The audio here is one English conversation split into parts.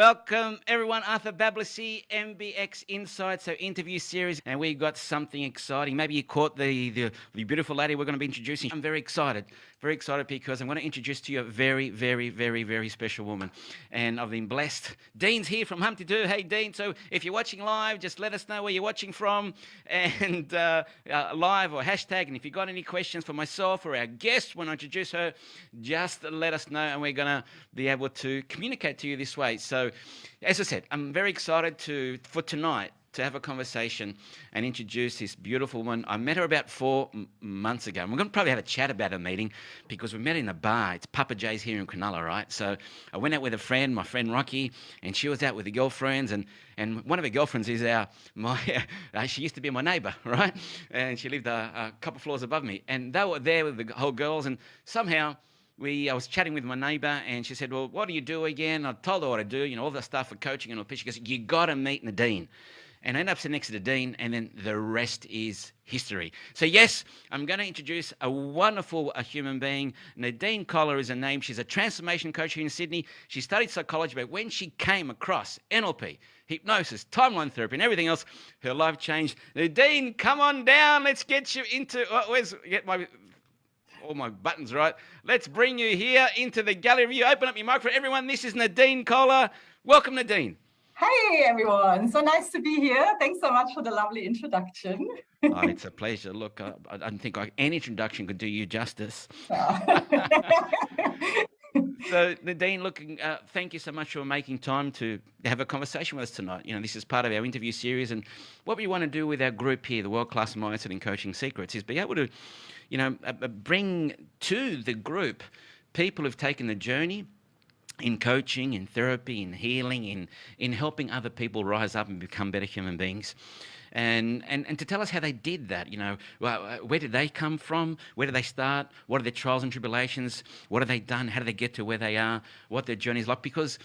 Welcome everyone, Arthur Bablissi, MBX Insights, our interview series, and we got something exciting. Maybe you caught the beautiful lady we're going to be introducing. I'm very excited because I'm going to introduce to you a very, very, very, very special woman, and I've been blessed. Dean's here from Humpty Doo. Hey Dean, so if you're watching live, just let us know where you're watching from, and live or hashtag, and if you've got any questions for myself or our guest when I introduce her, just let us know, and we're going to be able to communicate to you this way. So, as I said, I'm very excited for tonight to have a conversation and introduce this beautiful woman. I met her about 4 months ago. And we're going to probably have a chat about her meeting because we met in a bar. It's Papa J's here in Cronulla, right? So I went out with a friend, my friend Rocky, and she was out with the girlfriends. And one of her girlfriends is she used to be my neighbour, right? And she lived a couple floors above me. And they were there with the whole girls, and somehow I was chatting with my neighbour, and she said, well, what do you do again? I told her what I do, all the stuff for coaching and all the She goes, you got to meet Nadine. And I ended up sitting next to Nadine, and then the rest is history. So yes, I'm going to introduce a wonderful human being. Nadine Koehler is her name. She's a transformation coach here in Sydney. She studied psychology, but when she came across NLP, hypnosis, timeline therapy, and everything else, her life changed. Nadine, come on down. Let's get you into... all my buttons right. Let's bring you here into the gallery view. Open up your mic for everyone. This is Nadine Koehler. Welcome, Nadine. Hey, everyone. So nice to be here. Thanks so much for the lovely introduction. Oh, it's a pleasure. Look, I don't think any introduction could do you justice. So, Nadine, thank you so much for making time to have a conversation with us tonight. This is part of our interview series, and what we want to do with our group here, the World Class Mindset and Coaching Secrets, is be able to, bring to the group people who've taken the journey in coaching, in therapy, in healing, in helping other people rise up and become better human beings. And to tell us how they did that, where did they come from? Where did they start? What are their trials and tribulations? What have they done? How did they get to where they are? What their journey is like? Because,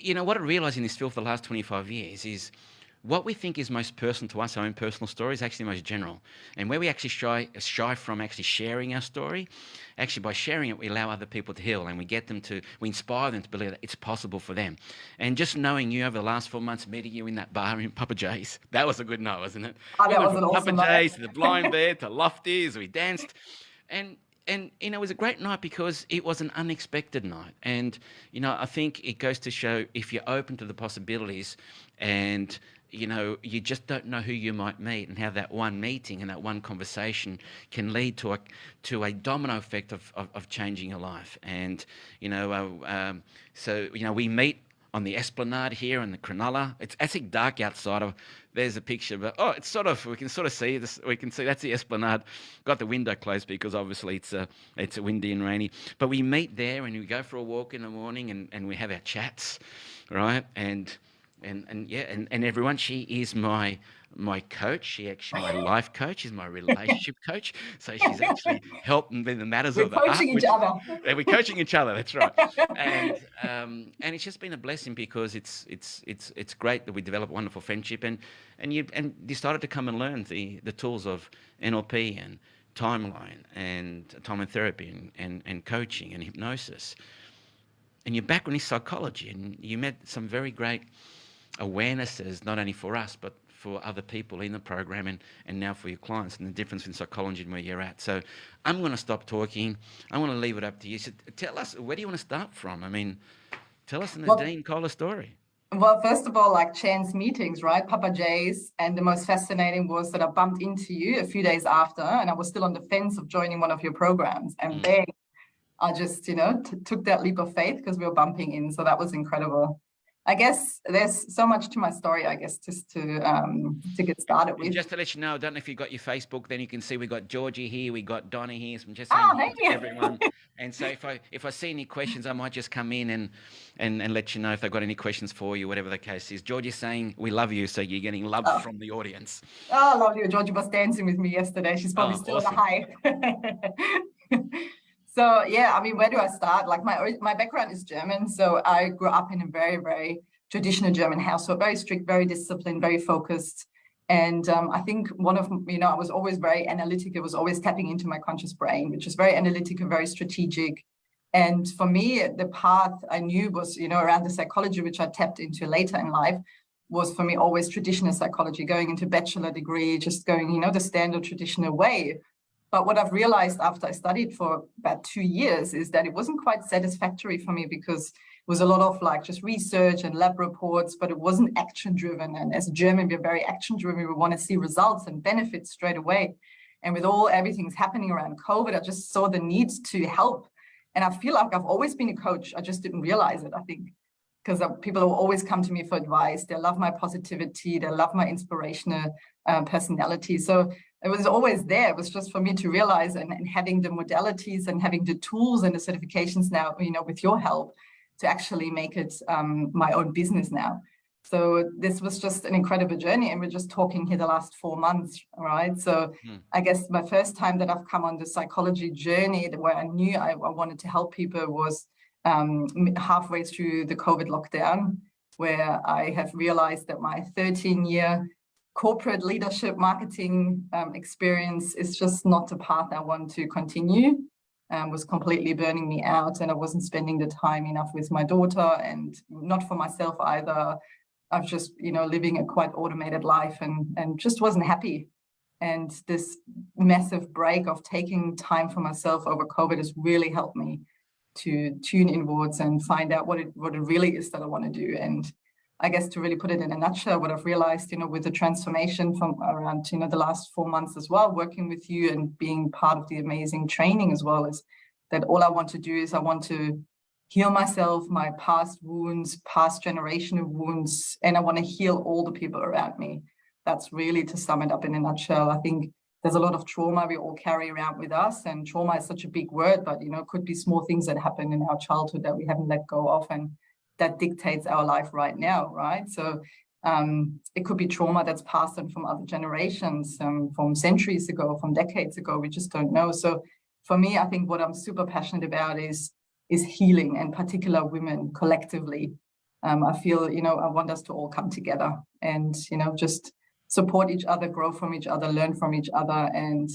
what I realised in this field for the last 25 years is what we think is most personal to us, our own personal story, is actually most general. And where we actually shy from actually sharing our story, actually by sharing it, we allow other people to heal, and we inspire them to believe that it's possible for them. And just knowing you over the last 4 months, meeting you in that bar in Papa J's, that was a good night, wasn't it? Oh, that was an awesome night. Papa J's to the Blind Bear to Lofties, we danced. And it was a great night because it was an unexpected night. And, I think it goes to show if you're open to the possibilities and you just don't know who you might meet, and how that one meeting and that one conversation can lead to a domino effect of changing your life. And, we meet on the Esplanade here in the Cronulla. It's actually dark outside. There's a picture, but we can sort of see this. We can see that's the Esplanade. Got the window closed because obviously it's windy and rainy. But we meet there, and we go for a walk in the morning, and we have our chats, right? And everyone, she is my coach. She actually my life coach. She's my relationship coach. So she's actually helping me in the matters of the heart. We're coaching each other. That's right. And it's just been a blessing because it's great that we develop a wonderful friendship, and you decided to come and learn the tools of NLP and timeline therapy and coaching and hypnosis. And your background is psychology, and you met some very great awarenesses, not only for us, but for other people in the program and now for your clients, and the difference in psychology and where you're at. So I'm going to stop talking. I want to leave it up to you. So tell us, where do you want to start from? Tell us the Nadine Koehler story. Well, first of all, like chance meetings, right? Papa J's. And the most fascinating was that I bumped into you a few days after, and I was still on the fence of joining one of your programs. And then I just, took that leap of faith because we were bumping in. So that was incredible. I guess there's so much to my story, just to get started with. Just to let you know, I don't know if you got your Facebook, then you can see we got Georgie here, we got Donna here, so I'm just thank you. Everyone. And so if I see any questions, I might just come in and let you know if they've got any questions for you, whatever the case is. Georgie's saying we love you, so you're getting love from the audience. Oh, I love you. Georgie was dancing with me yesterday. She's probably still awesome. On the high. So, where do I start? Like my background is German. So I grew up in a very, very traditional German household, very strict, very disciplined, very focused. And I think I was always very analytic. I was always tapping into my conscious brain, which is very analytical, very strategic. And for me, the path I knew was, around the psychology, which I tapped into later in life, was for me always traditional psychology, going into bachelor degree, just going, the standard traditional way. But what I've realized after I studied for about 2 years is that it wasn't quite satisfactory for me, because it was a lot of like just research and lab reports, but it wasn't action driven. And as a German, we're very action driven. We want to see results and benefits straight away. And with everything's happening around COVID, I just saw the need to help. And I feel like I've always been a coach. I just didn't realize it, I think, because people will always come to me for advice. They love my positivity. They love my inspirational personality. So it was always there. It was just for me to realize, and having the modalities and having the tools and the certifications now, with your help, to actually make it my own business now. So this was just an incredible journey, and we're just talking here the last 4 months, right? So I guess my first time that I've come on the psychology journey, where I knew I wanted to help people, was halfway through the COVID lockdown, where I have realized that my 13-year corporate leadership marketing experience is just not the path I want to continue. Was completely burning me out, and I wasn't spending the time enough with my daughter, and not for myself either. I was just, living a quite automated life, and just wasn't happy. And this massive break of taking time for myself over COVID has really helped me to tune inwards and find out what it really is that I want to do. And I guess, to really put it in a nutshell, what I've realized, with the transformation from around, the last 4 months as well, working with you and being part of the amazing training as well, is that all I want to do is I want to heal myself, my past wounds, past generational wounds, and I want to heal all the people around me. That's really, to sum it up in a nutshell. I think there's a lot of trauma we all carry around with us, and trauma is such a big word, but it could be small things that happen in our childhood that we haven't let go of, and that dictates our life right now, right? So it could be trauma that's passed on from other generations, from centuries ago, from decades ago. We just don't know. So for me, I think what I'm super passionate about is healing, and particular women collectively. I feel, I want us to all come together and, just support each other, grow from each other, learn from each other. And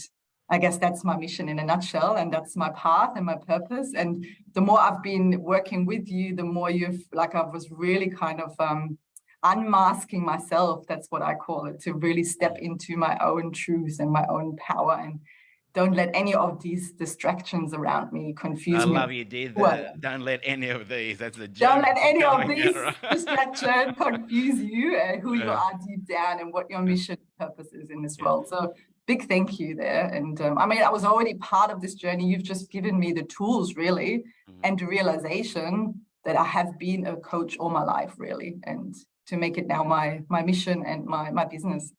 I guess that's my mission in a nutshell, and that's my path and my purpose. And the more I've been working with you, the more I was really kind of unmasking myself. That's what I call it, to really step into my own truth and my own power, and don't let any of these distractions around me confuse me. I love you, dear. Don't let any of these. That's the Don't let any of coming these out, right? distractions confuse you, who you are deep down, and what your mission purpose is in this world. So big thank you there. And I was already part of this journey. You've just given me the tools, really, and the realization that I have been a coach all my life, really, and to make it now my mission and my business.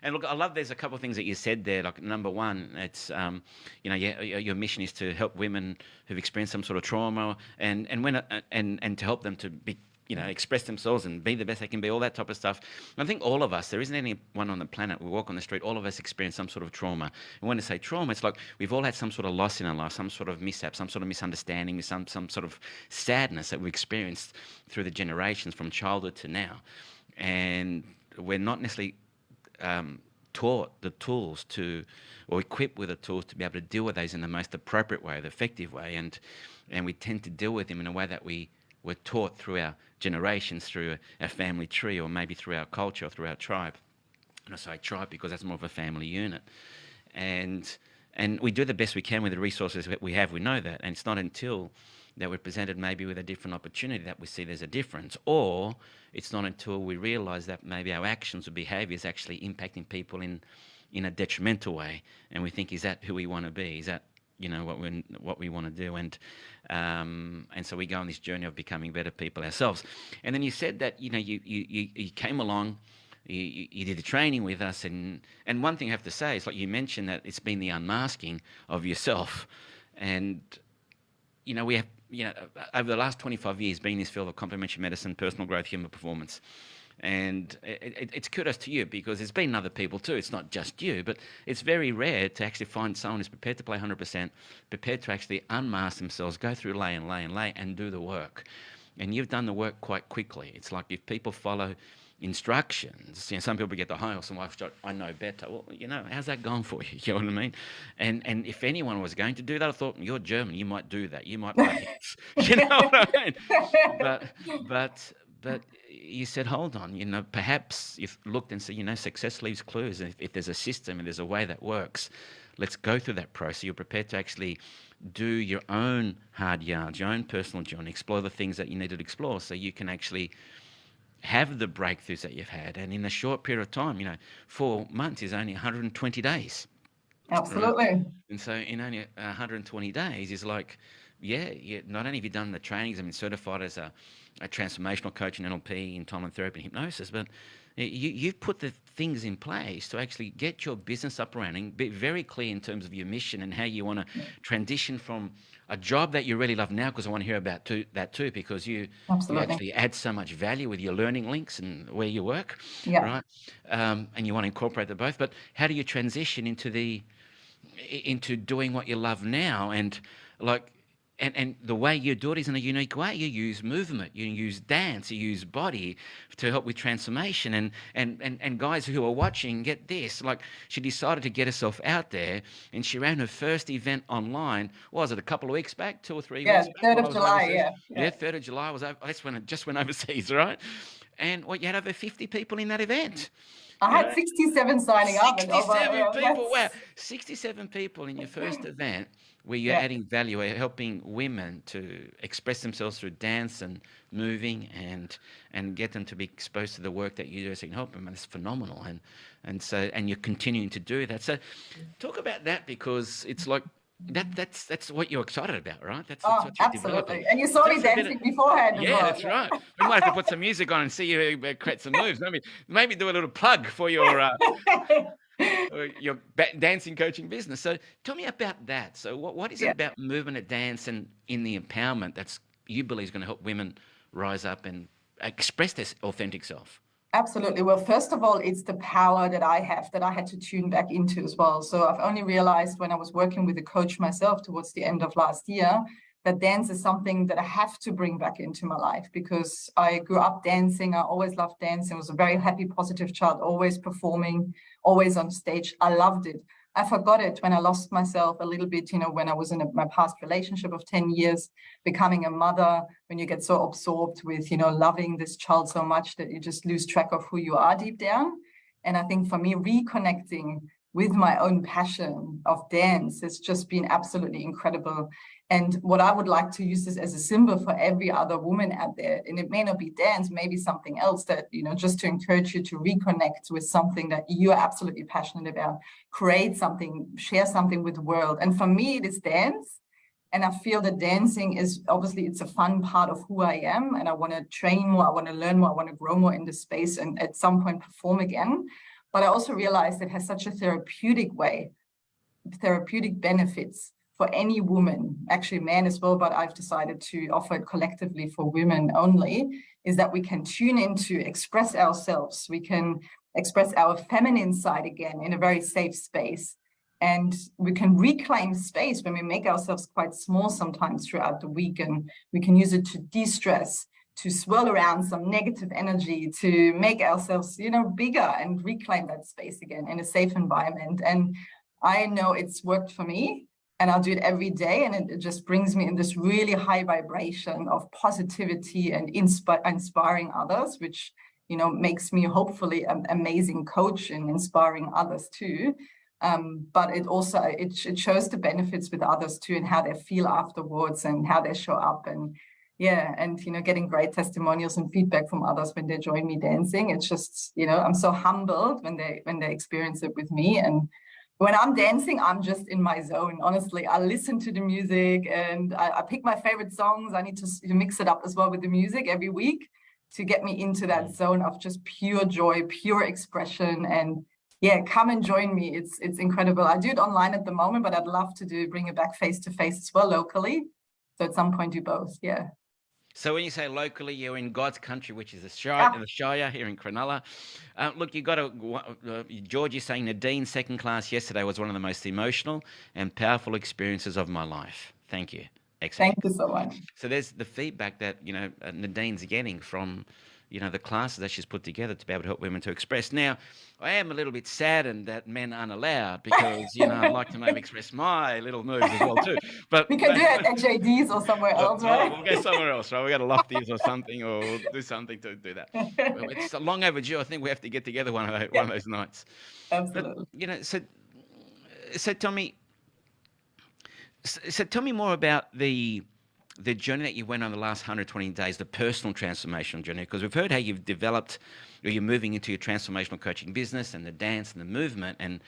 And look, I love there's a couple of things that you said there. Like, number one, it's your mission is to help women who've experienced some sort of trauma, and to help them to be, express themselves and be the best they can be, all that type of stuff. And I think all of us, there isn't anyone on the planet, we walk on the street, all of us experience some sort of trauma. And when I say trauma, it's like we've all had some sort of loss in our life, some sort of mishap, some sort of misunderstanding, some sort of sadness that we've experienced through the generations from childhood to now. And we're not necessarily taught the tools or equipped with the tools to be able to deal with those in the most appropriate way, the effective way. And we tend to deal with them in a way that we were taught through our generations, through our family tree, or maybe through our culture, or through our tribe. And I say tribe because that's more of a family unit. And we do the best we can with the resources that we have. We know that. And it's not until that we're presented maybe with a different opportunity that we see there's a difference. Or it's not until we realise that maybe our actions or behaviours actually impacting people in a detrimental way. And we think, is that who we want to be? Is that what we want to do? And so we go on this journey of becoming better people ourselves. And then you said that you came along, you did the training with us, and one thing I have to say is, like you mentioned, that it's been the unmasking of yourself. And we have over the last 25 years been in this field of complementary medicine, personal growth, human performance. And it's kudos to you, because there's been other people too. It's not just you, but it's very rare to actually find someone who's prepared to play 100%, prepared to actually unmask themselves, go through lay and do the work. And you've done the work quite quickly. It's like if people follow instructions. Some people get the hustle and wife, I know better. Well, how's that going for you? You know what I mean? And if anyone was going to do that, I thought, you're German, you might do that. You might perhaps, you know what I mean? But you said, hold on, perhaps you've looked and said, success leaves clues. And if there's a system and there's a way that works, let's go through that process. You're prepared to actually do your own hard yards, your own personal journey, explore the things that you needed to explore so you can actually have the breakthroughs that you've had. And in a short period of time, 4 months is only 120 days. Absolutely. Right? And so in only 120 days is like, not only have you done the trainings, I mean, certified as a transformational coach in NLP, in time and therapy and hypnosis, but you've put the things in place to actually get your business up and running, be very clear in terms of your mission and how you want to transition from a job that you really love now, because I want to hear about that too, because you actually add so much value with your learning links and where you work, right? And you want to incorporate them both. But how do you transition into doing what you love now? And the way you do it is in a unique way. You use movement, you use dance, you use body to help with transformation. And guys who are watching, get this, like, she decided to get herself out there, and she ran her first event online. What was it, a couple of weeks back, 2 or 3 weeks back? 3rd of July, yeah. 3rd of July that's when it just went overseas, right? And you had over 50 people in that event. I had 67 signing up. 67 people, wow. 67 people in your first event, where you're adding value, helping women to express themselves through dance and moving and get them to be exposed to the work that you do so you can help them. And it's phenomenal. And you're continuing to do that. So talk about that, because it's like, that's what you're excited about, right? That's what you're absolutely developing. And you saw me dancing beforehand as well. That's right. We might have to put some music on and see you create some moves. Maybe do a little plug for your dancing coaching business. So tell me about that. So what is it about movement at dance and in the empowerment that's you believe is going to help women rise up and express their authentic self? Absolutely. Well, first of all, it's the power that I have that I had to tune back into as well. So I've only realized when I was working with a coach myself towards the end of last year that dance is something that I have to bring back into my life, because I grew up dancing. I always loved dancing. I was a very happy, positive child, always performing, always on stage. I loved it. I forgot it when I lost myself a little bit, when I was in my past relationship of 10 years, becoming a mother, when you get so absorbed with, loving this child so much that you just lose track of who you are deep down. And I think for me, reconnecting with my own passion of dance has just been absolutely incredible. And what I would like to use this as a symbol for every other woman out there, and it may not be dance, maybe something else that, just to encourage you to reconnect with something that you're absolutely passionate about, create something, share something with the world. And for me, it is dance. And I feel that dancing is, obviously, it's a fun part of who I am. And I want to train more, I want to learn more, I want to grow more in this space and at some point perform again. But I also realized it has such a therapeutic benefits for any woman, actually men as well, but I've decided to offer it collectively for women only, is that we can tune in to express ourselves. We can express our feminine side again in a very safe space. And we can reclaim space when we make ourselves quite small sometimes throughout the week, and we can use it to de-stress, to swirl around some negative energy, to make ourselves, bigger and reclaim that space again in a safe environment. And I know it's worked for me, and I'll do it every day. And it just brings me in this really high vibration of positivity and inspiring others, which, makes me hopefully an amazing coach in inspiring others too. But it also, it shows the benefits with others too, and how they feel afterwards and how they show up. And getting great testimonials and feedback from others when they join me dancing. It's just, I'm so humbled when they experience it with me. And when I'm dancing, I'm just in my zone. Honestly, I listen to the music and I pick my favorite songs. I need to mix it up as well with the music every week to get me into that zone of just pure joy, pure expression. And come and join me. It's incredible. I do it online at the moment, but I'd love to bring it back face to face as well locally. So at some point do both. Yeah. So when you say locally, you're in God's country, which is the Shire here in Cronulla. Look, you got to, George is saying Nadine second class yesterday was one of the most emotional and powerful experiences of my life. Thank you. Excellent. Thank you so much. So there's the feedback that, Nadine's getting from, the classes that she's put together to be able to help women to express. Now, I am a little bit saddened that men aren't allowed because, I'd like to maybe express my little moves as well too. But we can do it at JD's or somewhere else, right? we'll go somewhere else, right? We got to Lofties or something, or we'll do something to do that. Well, it's long overdue. I think we have to get together one of those nights. Absolutely. But so tell me, more about the journey that you went on the last 120 days, the personal transformational journey, because we've heard how you've developed, or you're moving into your transformational coaching business and the dance and the movement, and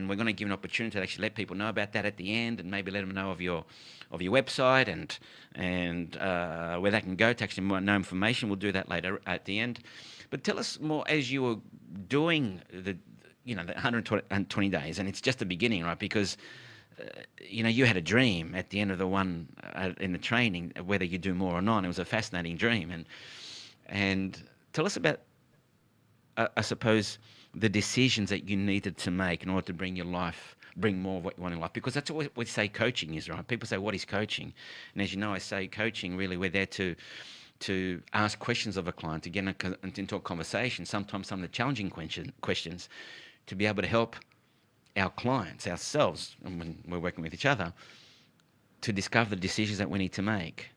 we're going to give an opportunity to actually let people know about that at the end, and maybe let them know of your website and where they can go to actually know information. We'll do that later at the end. But tell us more as you were doing the 120 days, and it's just the beginning, right? Because you had a dream at the end of the one in the training, whether you do more or not. It was a fascinating dream, and tell us about, I suppose, the decisions that you needed to make in order to bring more of what you want in life. Because that's what we say coaching is, right? People say, "What is coaching?" And as you know, I say coaching. Really, we're there to ask questions of a client, to get into a conversation. Sometimes some of the challenging questions, to be able to help our clients, ourselves, and when we're working with each other, to discover the decisions that we need to make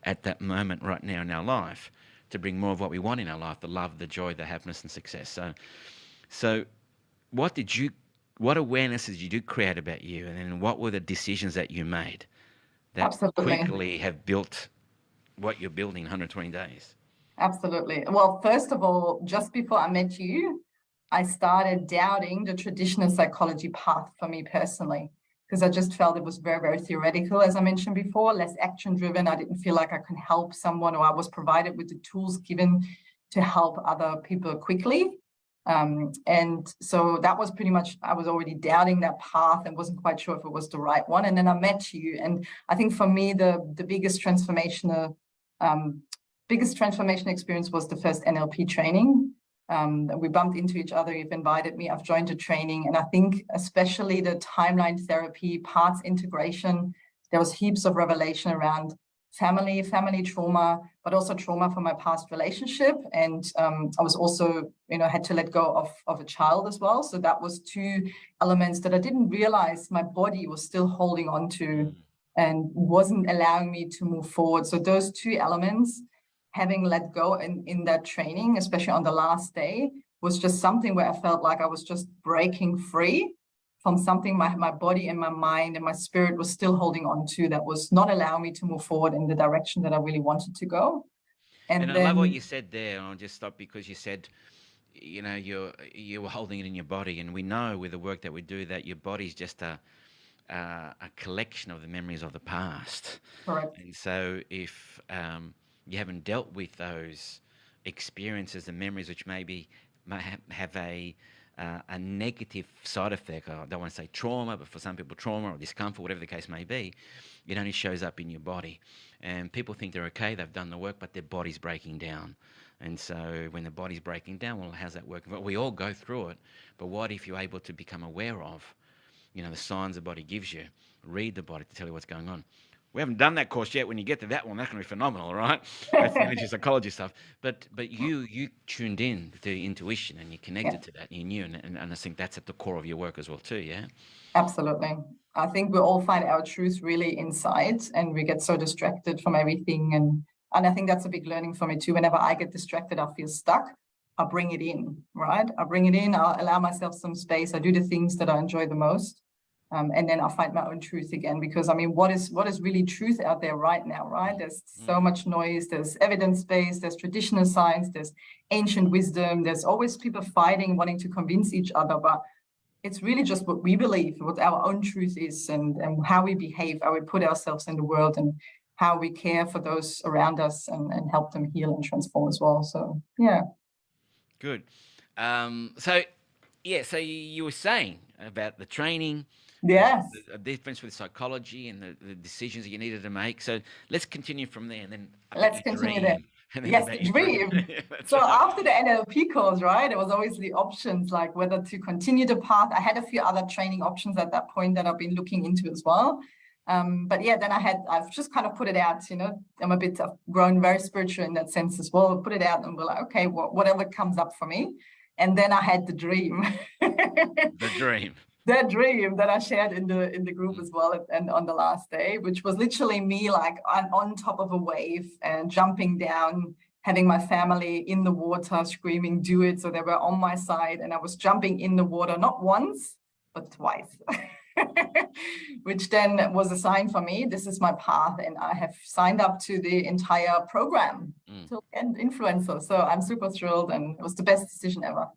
at that moment right now in our life to bring more of what we want in our life, the love, the joy, the happiness and success. So what awarenesses did you create about you, and then what were the decisions that you made that Absolutely. quickly have built what you're building in 120 days? Absolutely. Well, first of all, just before I met you, I started doubting the traditional psychology path for me personally, because I just felt it was very, very theoretical, as I mentioned before, less action driven. I didn't feel like I could help someone, or I was provided with the tools given to help other people quickly. And so that was pretty much, I was already doubting that path and wasn't quite sure if it was the right one. And then I met you. And I think for me, the biggest transformation experience was the first NLP training. We bumped into each other. You've invited me. I've joined the training. And I think especially the timeline therapy, parts integration, there was heaps of revelation around family trauma, but also trauma from my past relationship. And I was also, had to let go of a child as well. So that was two elements that I didn't realize my body was still holding on to and wasn't allowing me to move forward. So those two elements, having let go in that training, especially on the last day, was just something where I felt like I was just breaking free from something my body and my mind and my spirit was still holding on to, that was not allowing me to move forward in the direction that I really wanted to go. And then, I love what you said there. And I'll just stop because you said, you were holding it in your body, and we know with the work that we do that your body's just a collection of the memories of the past. Correct. And so if you haven't dealt with those experiences and memories, which maybe might have a negative side effect. I don't want to say trauma, but for some people trauma or discomfort, whatever the case may be, it only shows up in your body. And people think they're okay, they've done the work, but their body's breaking down. And so when the body's breaking down, well, how's that working? Well, we all go through it, but what if you're able to become aware of, the signs the body gives you, read the body to tell you what's going on. We haven't done that course yet. When you get to that one, that's going to be phenomenal, right? That's the energy psychology stuff. But you tuned in to intuition and you connected to that. And you knew, and I think that's at the core of your work as well too, yeah? Absolutely. I think we all find our truth really inside, and we get so distracted from everything. And I think that's a big learning for me too. Whenever I get distracted, I feel stuck. I bring it in, right? I bring it in. I'll allow myself some space. I do the things that I enjoy the most. And then I find my own truth again, because what is really truth out there right now, right? There's so much noise, there's evidence-based, there's traditional science, there's ancient wisdom, there's always people fighting, wanting to convince each other, but it's really just what we believe, what our own truth is, and how we behave, how we put ourselves in the world, and how we care for those around us and help them heal and transform as well. So, yeah. Good. So you were saying about the training, Yes. the difference with psychology and the decisions that you needed to make. So let's continue from there, and then let's continue there. Yes, the dream. So after the NLP course, right, it was always the options, like whether to continue the path. I had a few other training options at that point that I've been looking into as well. But yeah, then I've just kind of put it out, I'm a bit, I've grown very spiritual in that sense as well. Put it out and we're like, okay, whatever comes up for me. And then I had the dream. The dream. The dream that I shared in the group as well, and on the last day, which was literally me like on top of a wave and jumping down, having my family in the water screaming, do it. So they were on my side and I was jumping in the water, not once, but twice. Which then was a sign for me, this is my path, and I have signed up to the entire program to end influencer. So I'm super thrilled, and it was the best decision ever.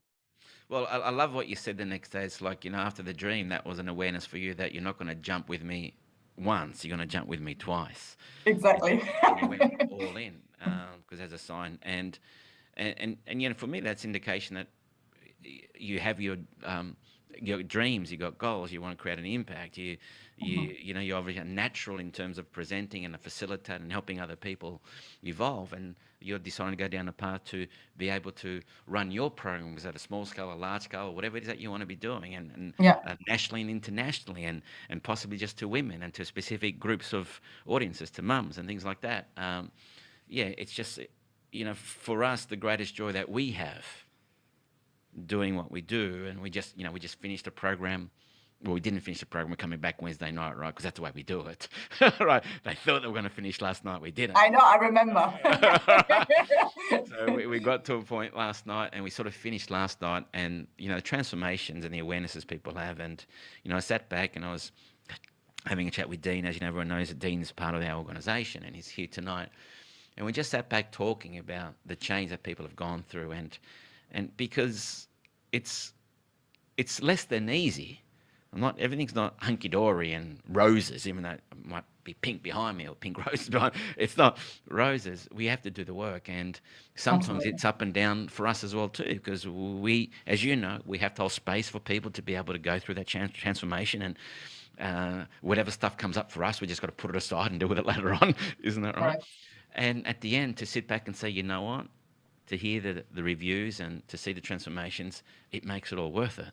Well, I love what you said the next day. It's like, after the dream, that was an awareness for you that you're not going to jump with me once, you're going to jump with me twice. Exactly. And you went all in, because there's a sign. And for me, that's indication that you have your dreams, you got goals, you want to create an impact. You're obviously natural in terms of presenting and a facilitator and helping other people evolve, and you're deciding to go down a path to be able to run your programs at a small scale, a large scale, or whatever it is that you want to be doing, and nationally and internationally, and possibly just to women and to specific groups of audiences, to mums and things like that. It's just, for us, the greatest joy that we have doing what we do, and we just finished a program. Well, we didn't finish the program. We're coming back Wednesday night, right? Because that's the way we do it, right? They thought they were going to finish last night. We didn't. I know. I remember. So we got to a point last night, and we sort of finished last night, and the transformations and the awarenesses people have, and I sat back and I was having a chat with Dean. As everyone knows, that Dean's part of our organisation, and he's here tonight. And we just sat back talking about the change that people have gone through, and because it's less than easy. Everything's not hunky-dory and roses, even though it might be pink behind me or pink roses behind. It's not roses. We have to do the work, and sometimes it's up and down for us as well too, because we, as you know, we have to hold space for people to be able to go through that transformation, and whatever stuff comes up for us, we just got to put it aside and deal with it later on. Isn't that right? And at the end, to sit back and say, you know what? To hear the reviews and to see the transformations, it makes it all worth it.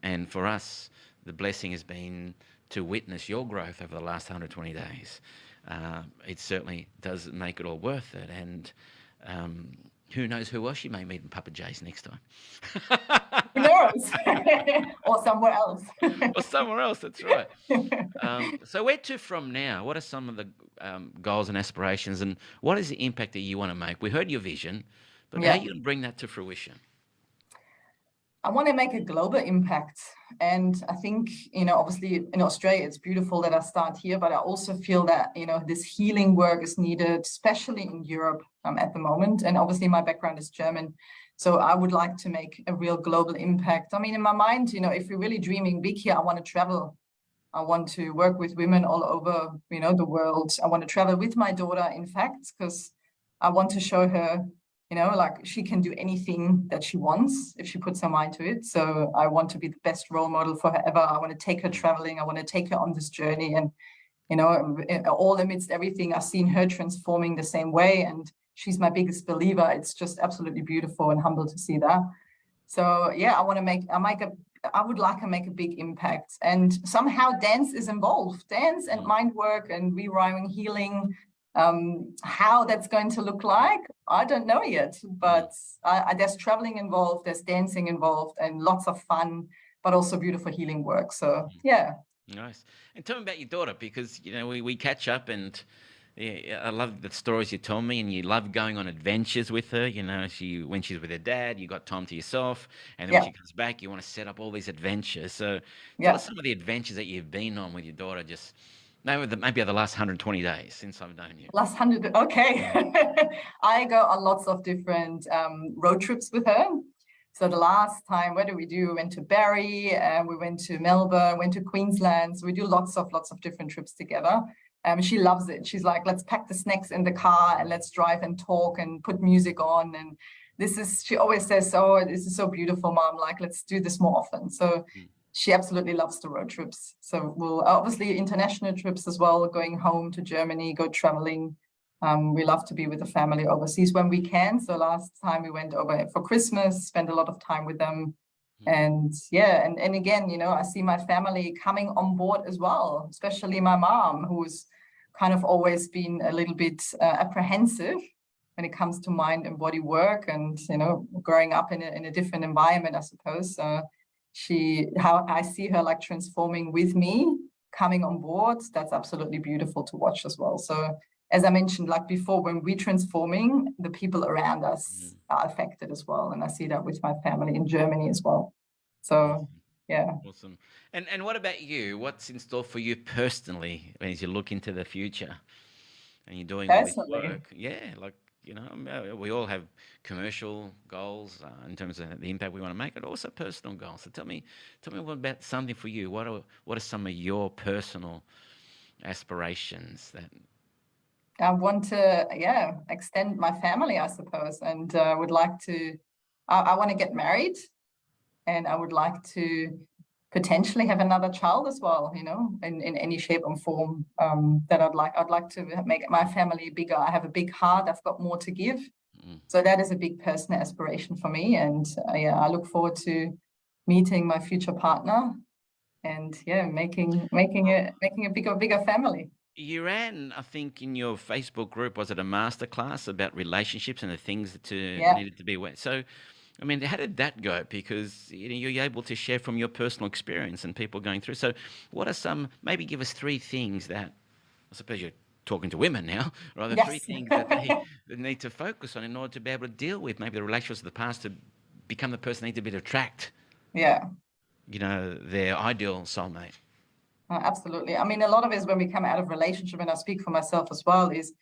And for us, the blessing has been to witness your growth over the last 120 days. It certainly does make it all worth it. And who knows who else you may meet in Papa J's next time. Who knows? Or somewhere else. Or somewhere else, that's right. So where to from now? What are some of the goals and aspirations, and what is the impact that you want to make? We heard your vision, but how are you going to bring that to fruition? I want to make a global impact. And I think, obviously in Australia, it's beautiful that I start here, but I also feel that, this healing work is needed, especially in Europe at the moment. And obviously my background is German. So I would like to make a real global impact. I mean, in my mind, if we're really dreaming big here, I want to travel. I want to work with women all over, the world. I want to travel with my daughter, in fact, because I want to show her, like she can do anything that she wants if she puts her mind to it. So I want to be the best role model for her ever. I want to take her traveling. I want to take her on this journey. And, all amidst everything, I've seen her transforming the same way. And she's my biggest believer. It's just absolutely beautiful and humble to see that. So yeah, I would like to make a big impact. And somehow dance is involved. Dance and mind work and rewiring, healing. How that's going to look like, I don't know yet, but there's traveling involved, there's dancing involved, and lots of fun, but also beautiful healing work. So yeah. Nice. And tell me about your daughter, because we catch up, and I love the stories you told me, and you love going on adventures with her. When she's with her dad, you got time to yourself, and then when she comes back, you want to set up all these adventures. So tell us some of the adventures that you've been on with your daughter, just maybe the last 120 days since I've known you. Last 100, okay. I go on lots of different road trips with her. So the last time, what did we do? We went to Barrie, we went to Melbourne, went to Queensland. So we do lots of different trips together. She loves it. She's like, let's pack the snacks in the car and let's drive and talk and put music on. And she always says, oh, this is so beautiful, Mom. Like, let's do this more often. So she absolutely loves the road trips. So we'll obviously international trips as well, going home to Germany, go traveling. We love to be with the family overseas when we can. So last time we went over for Christmas, spent a lot of time with them. And yeah, and again, I see my family coming on board as well, especially my mom, who's kind of always been a little bit apprehensive when it comes to mind and body work, and growing up in a different environment, I suppose. How I see her like transforming with me, coming on board, that's absolutely beautiful to watch as well. So as I mentioned, like before, when we're transforming, the people around us are affected as well. And I see that with my family in Germany as well. So, Awesome. yeah, Awesome. And what about you? What's in store for you personally as you look into the future and you're doing all this personally, work? Yeah, like, we all have commercial goals in terms of the impact we want to make, but also personal goals. So tell me what about something for you. What are some of your personal aspirations that? I want to, yeah, extend my family, I suppose, and would like to, I want to get married, and I would like to potentially have another child as well, in any shape or form that I'd like to make my family bigger. I have a big heart. I've got more to give. Mm. So that is a big personal aspiration for me. And yeah, I look forward to meeting my future partner and yeah, making a bigger family. You ran, I think, in your Facebook group, was it a masterclass about relationships and the things that Yeah. needed to be aware? So, I mean, how did that go? Because you're able to share from your personal experience and people going through. So, what are some? Maybe give us three things that I suppose you're talking to women now, or are the three Yes. things that they need to focus on in order to be able to deal with maybe the relationships of the past to become the person they need to be to attract, Yeah. their ideal soulmate. Absolutely. I mean, a lot of it is when we come out of relationship, and I speak for myself as well, is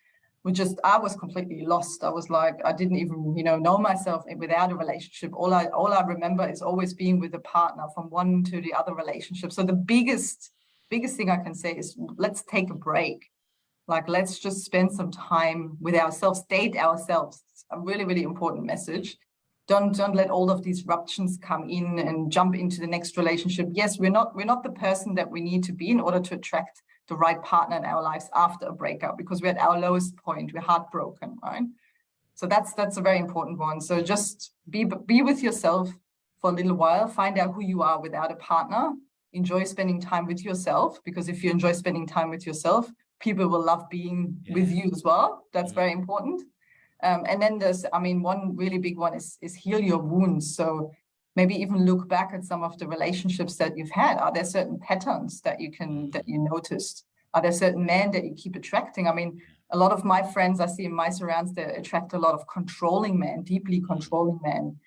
I was completely lost. I was like, I didn't even, know myself without a relationship. All I remember is always being with a partner from one to the other relationship. So the biggest thing I can say is let's take a break. Like, let's just spend some time with ourselves, date ourselves. It's a really, really important message. Don't let all of these ruptions come in and jump into the next relationship. Yes, we're not the person that we need to be in order to attract the right partner in our lives after a breakup, because we're at our lowest point, we're heartbroken, right? So that's a very important one. So just be with yourself for a little while, find out who you are without a partner, enjoy spending time with yourself, because if you enjoy spending time with yourself, people will love being with Yeah. you as well. That's Mm. very important. And then one really big one is heal your wounds. So maybe even look back at some of the relationships that you've had. Are there certain patterns that you noticed? Are there certain men that you keep attracting? I mean, a lot of my friends I see in my surrounds, they attract a lot of controlling men, deeply controlling men.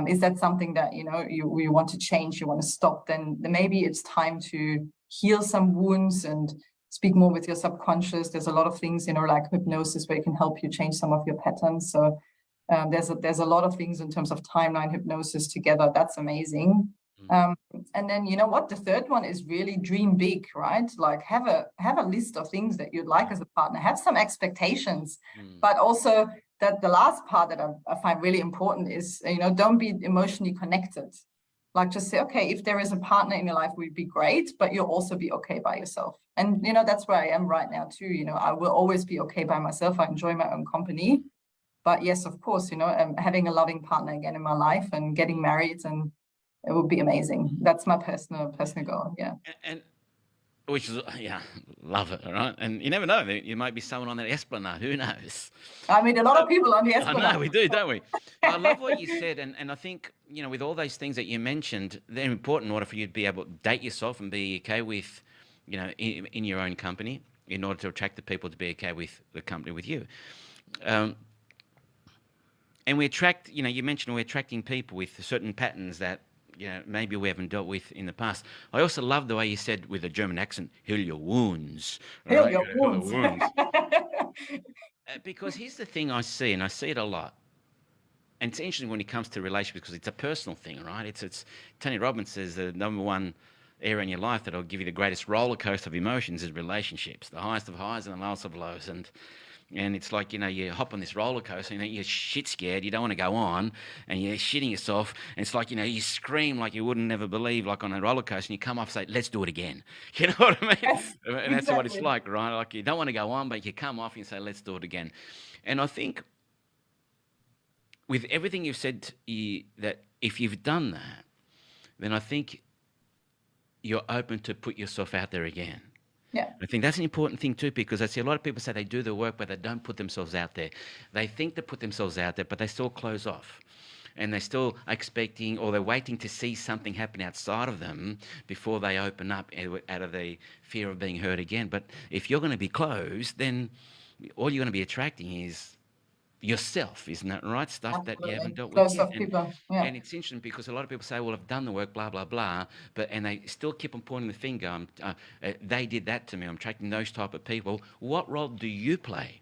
Is that something that you want to change, you want to stop? Then maybe it's time to heal some wounds and speak more with your subconscious. There's a lot of things, like hypnosis, where it can help you change some of your patterns. So there's a lot of things in terms of timeline hypnosis together. That's amazing. Mm. And then what? The third one is really dream big, right? Like have a list of things that you'd like as a partner. Have some expectations, Mm. but also that the last part that I find really important is don't be emotionally connected. Like just say, okay, if there is a partner in your life, would be great, but you'll also be okay by yourself. And that's where I am right now too. I will always be okay by myself. I enjoy my own company. But yes, of course, having a loving partner again in my life and getting married, and it would be amazing. That's my personal goal. Yeah. And which is, yeah, love it, all right? And you never know, you might be someone on that esplanade, who knows? I mean, a lot of people on the I esplanade. know, we do, don't we? I love what you said, and I think, with all those things that you mentioned, they're important in order for you to be able to date yourself and be okay with, in your own company, in order to attract the people to be okay with the company with you. And we attract, you mentioned we're attracting people with certain patterns that, maybe we haven't dealt with in the past. I also love the way you said with a German accent, heal your wounds, Heal right? your Heal the wounds. wounds. Because here's the thing I see, and I see it a lot. And it's interesting when it comes to relationships because it's a personal thing, right? It's Tony Robbins says the number one area in your life that'll give you the greatest roller coaster of emotions is relationships, the highest of highs and the lowest of lows. And it's like, you hop on this roller coaster, you're shit scared, you don't want to go on, and you're shitting yourself. And it's like, you scream like you wouldn't never believe, like on a roller coaster, and you come off and say, let's do it again. You know what I mean? Yes, And that's what it's exactly. like, right? Like you don't want to go on, but you come off and you say, let's do it again. And I think with everything you've said, that if you've done that, then I think you're open to put yourself out there again. Yeah, I think that's an important thing too, because I see a lot of people say they do the work, but they don't put themselves out there. They think they put themselves out there, but they still close off. And they're still expecting, or they're waiting to see something happen outside of them before they open up out of the fear of being hurt again. But if you're going to be closed, then all you're going to be attracting is yourself, isn't that right? Stuff that you haven't absolutely. dealt with Closed yet. off people. Yeah, And it's interesting because a lot of people say, "Well, I've done the work, blah blah blah," and they still keep on pointing the finger. They did that to me. I'm attracting those type of people. What role do you play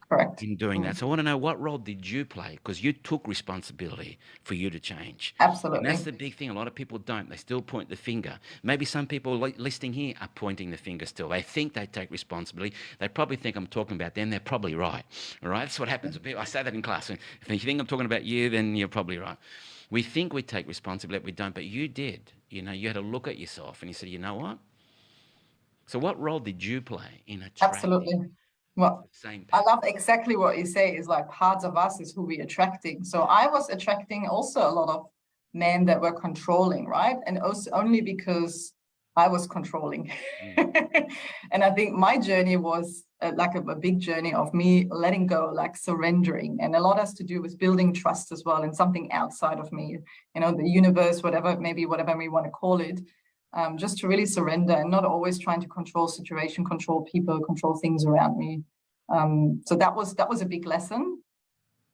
correct. in doing that? So I want to know, what role did you play? Because you took responsibility for you to change. And that's Absolutely. the big thing. A lot of people don't. They still point the finger. Maybe some people listening here are pointing the finger still. They think they take responsibility. They probably think I'm talking about them. They're probably right. All right? That's what happens with people. I say that in class. If you think I'm talking about you, then you're probably right. We think we take responsibility, we don't. But you did. You had a look at yourself and you said, you know what? So what role did you play in attracting Absolutely. Well, the same I pattern? love exactly what you say is like parts of us is who we're attracting. So I was attracting also a lot of men that were controlling, right? And also only because I was controlling. Mm, And I think my journey was like a big journey of me letting go, like surrendering. And a lot has to do with building trust as well and something outside of me, the universe, whatever, maybe whatever we want to call it. Just to really surrender and not always trying to control situation, control people, control things around me. So that was a big lesson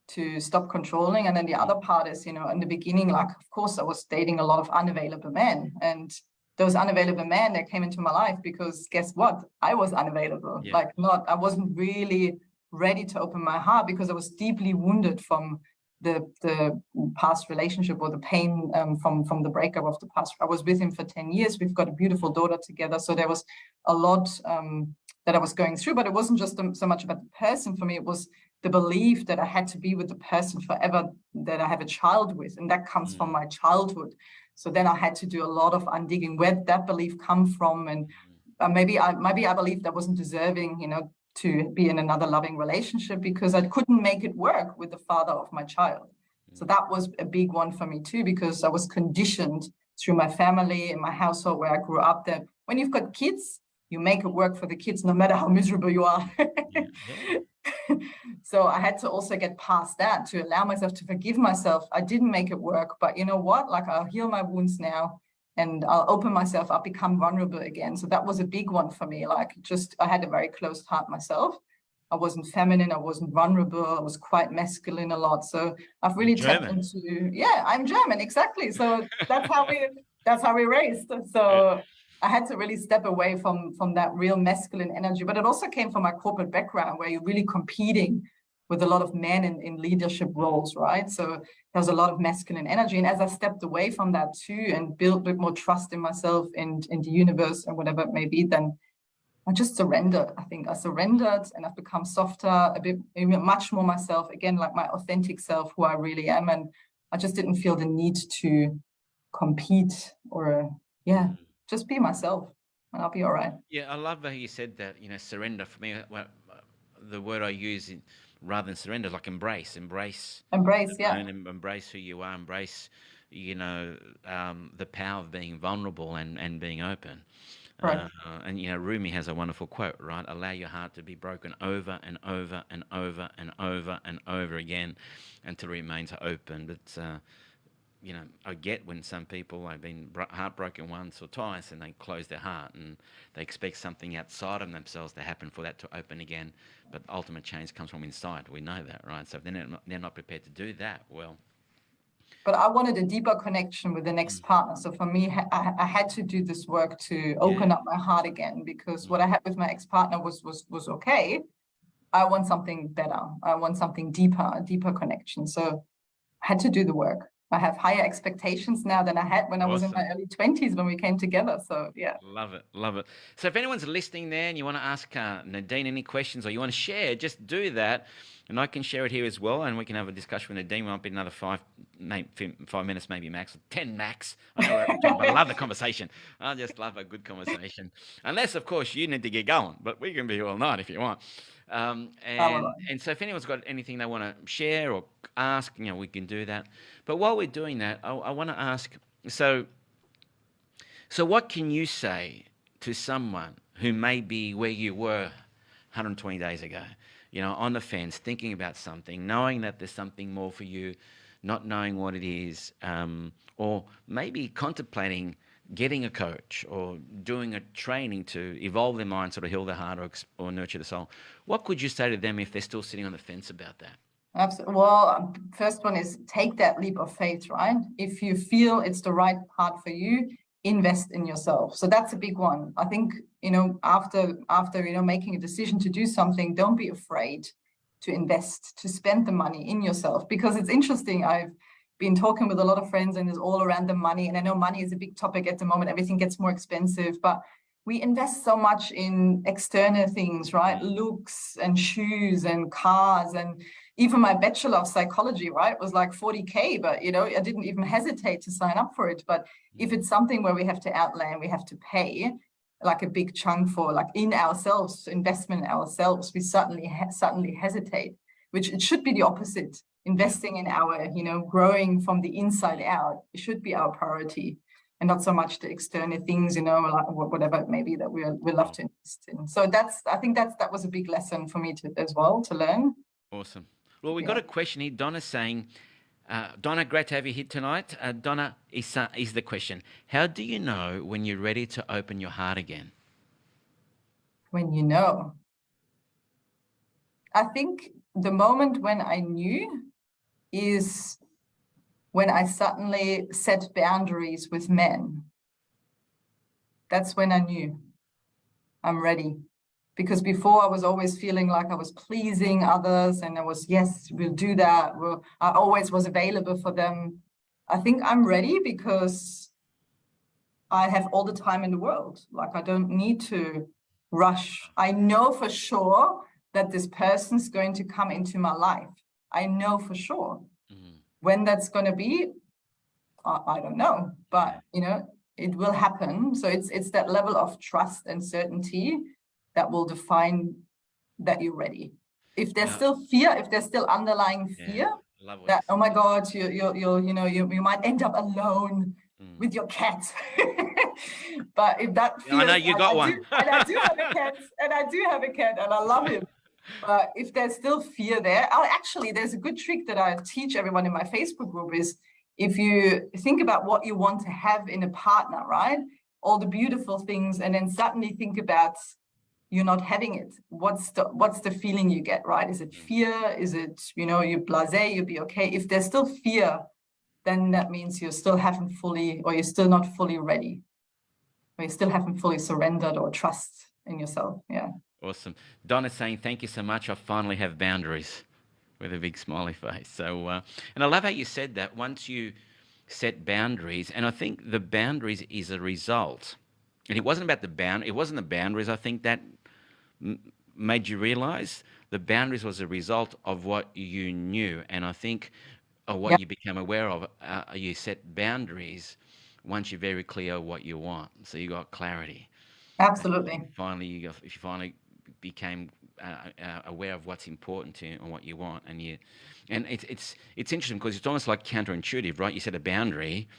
to stop controlling. And then the other part is, in the beginning, like of course I was dating a lot of unavailable men, and those unavailable men that came into my life because guess what? I was unavailable. yeah. Like I wasn't really ready to open my heart because I was deeply wounded from the past relationship or the pain from the breakup of the past. I was with him for 10 years. We've got a beautiful daughter together. So there was a lot that I was going through, but it wasn't just so much about the person for me. It was the belief that I had to be with the person forever that I have a child with. And that comes from Mm, my childhood. So then I had to do a lot of undigging where did that belief come from. And maybe I believed I wasn't deserving, to be in another loving relationship because I couldn't make it work with the father of my child. So that was a big one for me too, because I was conditioned through my family and my household where I grew up that when you've got kids, you make it work for the kids, no matter how miserable you are. yeah, yeah. So I had to also get past that to allow myself to forgive myself. I didn't make it work, but you know what? Like I'll heal my wounds now and I'll open myself up, become vulnerable again. So that was a big one for me. Like I had a very closed heart myself. I wasn't feminine, I wasn't vulnerable, I was quite masculine a lot. So I've You're really tapped German. into, yeah, I'm German, exactly. So that's how we raised. Yeah. So I had to really step away from that real masculine energy. But it also came from my corporate background where you're really competing with a lot of men in leadership roles, right? So there's a lot of masculine energy. And as I stepped away from that too and built a bit more trust in myself and in the universe and whatever it may be, then I just surrendered. I think I surrendered and I've become softer, a bit much more myself, again, like my authentic self, who I really am. And I just didn't feel the need to compete or, yeah, Mm. just be myself and I'll be all right. Yeah, I love how you said that, surrender. For me, the word I use rather than surrender, like embrace. Embrace Embrace, the yeah, known, embrace who you are, embrace, the power of being vulnerable and being open. correct. And Rumi has a wonderful quote, right? Allow your heart to be broken over and over and over and over and over again until it remains open. But I get when some people have been heartbroken once or twice and they close their heart and they expect something outside of themselves to happen for that to open again. But ultimate change comes from inside. We know that, right? So if they're not prepared to do that, well, But I wanted a deeper connection with the next mm, partner. So for me, I had to do this work to yeah, open up my heart again because mm, what I had with my ex-partner was okay. I want something better. I want something deeper, a deeper connection. So I had to do the work. I have higher expectations now than I had when I was in awesome. my early 20s when we came together. So yeah. Love it, love it. So if anyone's listening there and you want to ask Nadine any questions or you want to share, just do that, and I can share it here as well, and we can have a discussion with Nadine. It might be another 5 minutes, maybe max, or 10 max. I know we're over time, but I love the conversation. I just love a good conversation, unless of course you need to get going, but we can be all night if you want. And so if anyone's got anything they want to share or ask, we can do that. But while we're doing that, I want to ask. So So what can you say to someone who may be where you were 120 days ago, on the fence, thinking about something, knowing that there's something more for you, not knowing what it is, or maybe contemplating getting a coach or doing a training to evolve their mind, sort of heal their heart or nurture the soul? What could you say to them if they're still sitting on the fence about that? Absolutely. Well, first one is take that leap of faith, right? If you feel it's the right path for you, invest in yourself. So that's a big one. I think, after making a decision to do something, don't be afraid to invest, to spend the money in yourself, because it's interesting. I've been talking with a lot of friends and it's all around the money. And I know money is a big topic at the moment. Everything gets more expensive, but we invest so much in external things, right? Looks and shoes and cars, and even my Bachelor of Psychology, right, was like 40K, but, I didn't even hesitate to sign up for it. But if it's something where we have to outlay and we have to pay like a big chunk for, like in ourselves, investment in ourselves, we certainly hesitate, which it should be the opposite. Investing in our, growing from the inside out, it should be our priority, and not so much the external things, like whatever it may be that we love to invest in. So I think that was a big lesson for me to learn. Awesome. Well, we got a question here. Donna's saying, Donna, great to have you here tonight. Donna is the question. How do you know when you're ready to open your heart again? When you know. I think the moment when I knew is when I suddenly set boundaries with men. That's when I knew I'm ready. Because before I was always feeling like I was pleasing others, and I was, yes, we'll do that. I always was available for them. I think I'm ready because I have all the time in the world. Like, I don't need to rush. I know for sure that this person's going to come into my life. I know for sure. Mm-hmm. When that's going to be, I don't know, but it will happen. So it's that level of trust and certainty that will define that you're ready. If there's still fear, if there's still underlying fear, that, oh my God, you might end up alone with your cat. But if that fear, I know you got one. I do have a cat, and I love him. But if there's still fear there, there's a good trick that I teach everyone in my Facebook group is, if you think about what you want to have in a partner, right? All the beautiful things, and then suddenly think about you're not having it. What's the feeling you get, right? Is it fear? Is it, you're blasé, you'll be okay? If there's still fear, then that means you still haven't fully, or you're still not fully ready, or you still haven't fully surrendered or trust in yourself. Yeah. Awesome. Donna's saying, thank you so much. I finally have boundaries, with a big smiley face. So, and I love how you said that. Once you set boundaries, and I think the boundaries is a result. And it wasn't about it wasn't the boundaries, I think, that made you realize. The boundaries was a result of what you knew. And I think what you became aware of, you set boundaries once you're very clear what you want. So you got clarity. Absolutely. You finally became aware of what's important to you and what you want, and it's interesting because it's almost like counterintuitive, right? You set a boundary,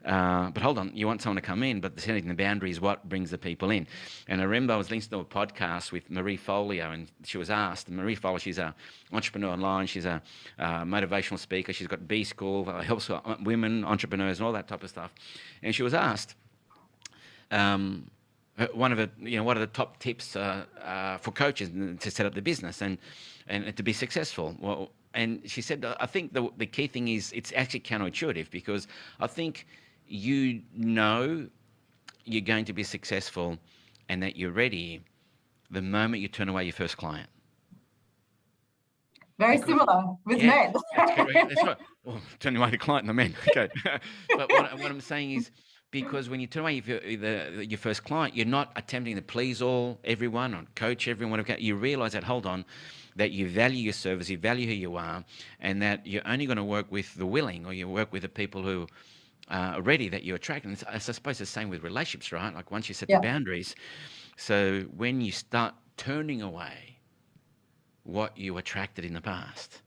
but hold on, you want someone to come in, but setting the boundary is what brings the people in. And I remember I was listening to a podcast with Marie Folio, and she was asked. Marie Folio, she's an entrepreneur online. She's a motivational speaker. She's got B School, helps women entrepreneurs and all that type of stuff. And she was asked. One of the top tips for coaches to set up the business and to be successful. Well, and she said, I think the key thing is it's actually counterintuitive, because I think you're going to be successful and that you're ready the moment you turn away your first client. Very similar with men. That's correct. That's right. Well, turning away the client and the men. Okay. But what I'm saying is, because when you turn away your first client, you're not attempting to please everyone or coach everyone. You realize that, hold on, that you value your service, you value who you are, and that you're only going to work with the willing, or you work with the people who are ready, that you attract. And I suppose the same with relationships, right? Like once you set the boundaries. So when you start turning away what you attracted in the past,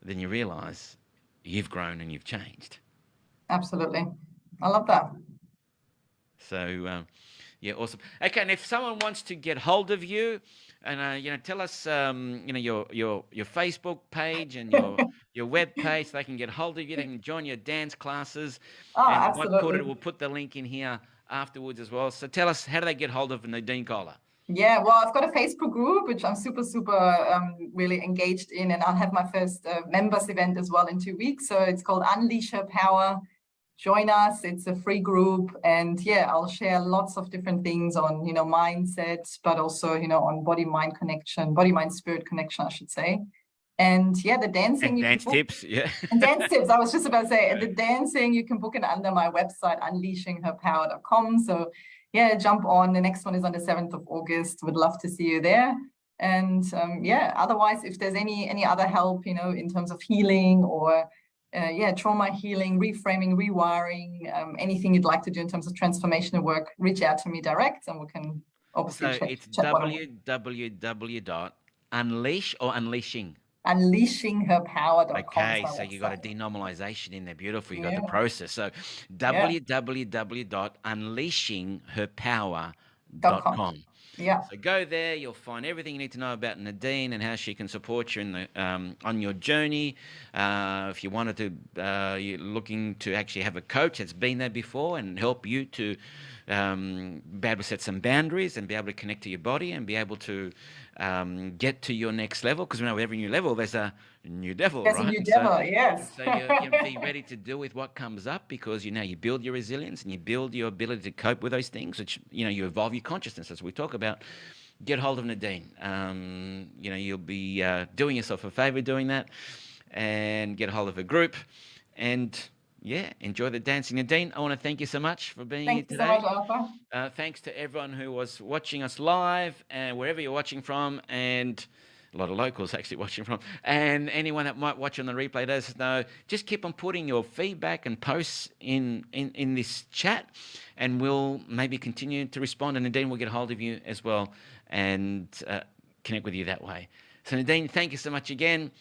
then you realize you've grown and you've changed. Absolutely. I love that. So, yeah, awesome. Okay, and if someone wants to get hold of you, and tell us, your Facebook page and your web page, so they can get hold of you. They can join your dance classes, Oh, and what put it, absolutely. we'll put the link in here afterwards as well. So tell us, how do they get hold of Nadine Koehler? Yeah, well, I've got a Facebook group, which I'm super, super really engaged in. And I'll have my first members event as well in 2 weeks. So it's called Unleash Her Power. Join us. It's a free group. And yeah, I'll share lots of different things on, mindset, but also, on body-mind connection, body-mind spirit connection, I should say. And yeah, the dancing And you can dance book. tips, yeah. And dance tips, I was just about to say, the dancing, you can book it under my website, unleashingherpower.com. So yeah, jump on. The next one is on the 7th of August. Would love to see you there. And yeah, otherwise, if there's any other help, in terms of healing or trauma healing, reframing, rewiring, anything you'd like to do in terms of transformational work, reach out to me direct and we can obviously So chat it's one-on-one. www.unleash or unleashing. Unleashingherpower.com is Okay, my so you got a website. denormalization in there. Beautiful. You got the Yeah, process. So yeah. .com. www.unleashingherpower.com. Yeah. So go there. You'll find everything you need to know about Nadine and how she can support you in the on your journey. If you wanted to, you're looking to actually have a coach that's been there before and help you to be able to set some boundaries and be able to connect to your body and be able to get to your next level. Because we know with every new level, there's a new devil, There's a right? new And so, devil, and yes. so you be ready to deal with what comes up because you build your resilience and you build your ability to cope with those things, which you evolve your consciousness as we talk about. Get hold of Nadine. You'll be doing yourself a favor doing that, and get hold of a group, and yeah, enjoy the dancing. Nadine, I want to thank you so much for being here Thank you so much, today. Arthur. Thanks to everyone who was watching us live and wherever you're watching from, and a lot of locals actually watching from, and anyone that might watch on the replay, let us know. Just keep on putting your feedback and posts in this chat, and we'll maybe continue to respond. And Nadine will get a hold of you as well and connect with you that way. So Nadine, thank you so much again.